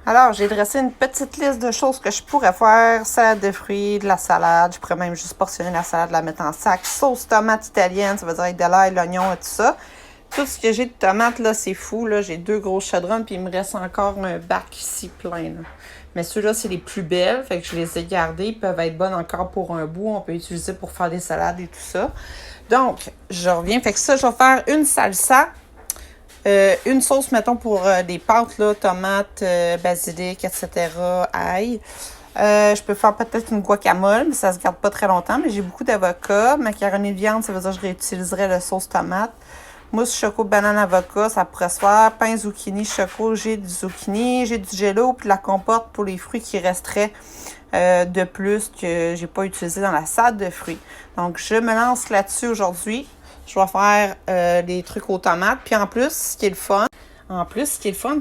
Alors, j'ai dressé une petite liste de choses que je pourrais faire. Salade de fruits, de la salade. Je pourrais même juste portionner la salade, la mettre en sac. Sauce tomate italienne, ça veut dire avec de l'ail, l'oignon et tout ça. Tout ce que j'ai de tomates, là, c'est fou. Là, j'ai 2 gros chaudrons, puis il me reste encore un bac ici plein. Là. Mais ceux-là, c'est les plus belles, fait que je les ai gardés. Ils peuvent être bonnes encore pour un bout. On peut utiliser pour faire des salades et tout ça. Donc, je reviens. Fait que ça, je vais faire une salsa. Une sauce, mettons, pour des pâtes, là, tomates, basilic, etc., ail. Je peux faire peut-être une guacamole, mais ça se garde pas très longtemps. Mais j'ai beaucoup d'avocats. Macaroni de viande, ça veut dire que je réutiliserai la sauce tomate. Mousse choco banane avocat, ça pourrait se faire. Pain zucchini choco, j'ai du zucchini, j'ai du jello, puis de la compote pour les fruits qui resteraient de plus que j'ai pas utilisé dans la salade de fruits. Donc, je me lance là-dessus aujourd'hui. Je vais faire des trucs aux tomates. Puis en plus, ce qui est le fun,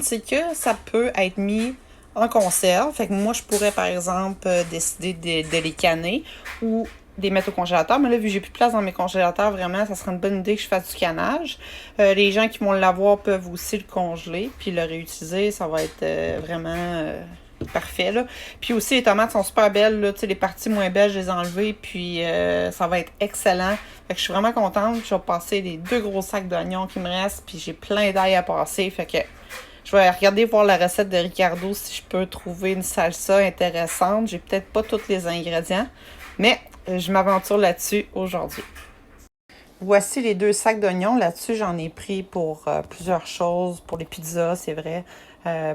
c'est que ça peut être mis en conserve. Fait que moi, je pourrais, par exemple, décider de les canner ou les mettre au congélateur. Mais là, vu que j'ai plus de place dans mes congélateurs, vraiment, ça serait une bonne idée que je fasse du canage. Les gens qui vont l'avoir peuvent aussi le congeler puis le réutiliser. Ça va être vraiment parfait, là. Puis aussi, les tomates sont super belles, là. Tu sais, les parties moins belles, je les ai enlevées, puis ça va être excellent. Fait que je suis vraiment contente. Je vais passer les 2 gros sacs d'oignons qui me restent, puis j'ai plein d'ail à passer. Fait que je vais regarder voir la recette de Ricardo si je peux trouver une salsa intéressante. J'ai peut-être pas tous les ingrédients, mais je m'aventure là-dessus aujourd'hui. Voici les 2 sacs d'oignons. Là-dessus, j'en ai pris pour plusieurs choses. Pour les pizzas, c'est vrai.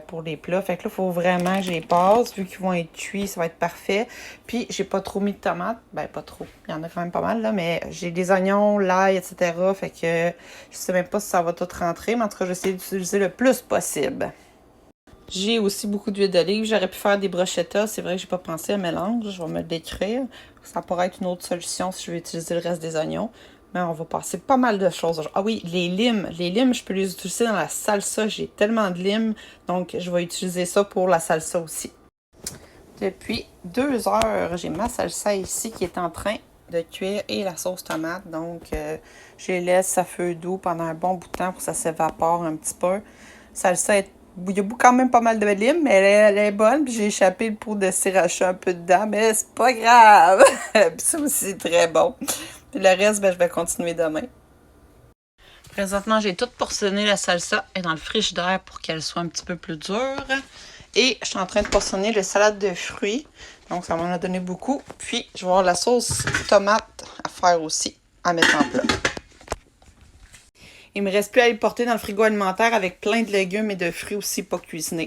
Pour les plats. Fait que là, il faut vraiment que je les passe. Vu qu'ils vont être cuits, ça va être parfait. Puis, j'ai pas trop mis de tomates. Ben, pas trop. Il y en a quand même pas mal, là. Mais j'ai des oignons, l'ail, etc. Fait que je sais même pas si ça va tout rentrer. Mais en tout cas, je vais essayer d'utiliser le plus possible. J'ai aussi beaucoup d'huile d'olive. J'aurais pu faire des bruschettas. C'est vrai que j'ai pas pensé à un mélange. Je vais me le décrire. Ça pourrait être une autre solution si je veux utiliser le reste des oignons. Mais on va passer pas mal de choses. Ah oui, les limes. Les limes, je peux les utiliser dans la salsa. J'ai tellement de limes. Donc, je vais utiliser ça pour la salsa aussi. Depuis 2 heures, j'ai ma salsa ici qui est en train de cuire et la sauce tomate. Donc, je les laisse à feu doux pendant un bon bout de temps pour que ça s'évapore un petit peu. Salsa est il y a quand même pas mal de limes, mais elle est bonne. Puis j'ai échappé le pot de sriracha un peu dedans, mais c'est pas grave. Puis ça aussi, c'est très bon. Puis le reste, ben, je vais continuer demain. Présentement, j'ai tout portionné la salsa et dans le frigidaire pour qu'elle soit un petit peu plus dure. Et je suis en train de portionner le salade de fruits. Donc, ça m'en a donné beaucoup. Puis, je vais avoir la sauce tomate à faire aussi, à mettre en plat. Il me reste plus à le porter dans le frigo alimentaire avec plein de légumes et de fruits aussi pas cuisinés.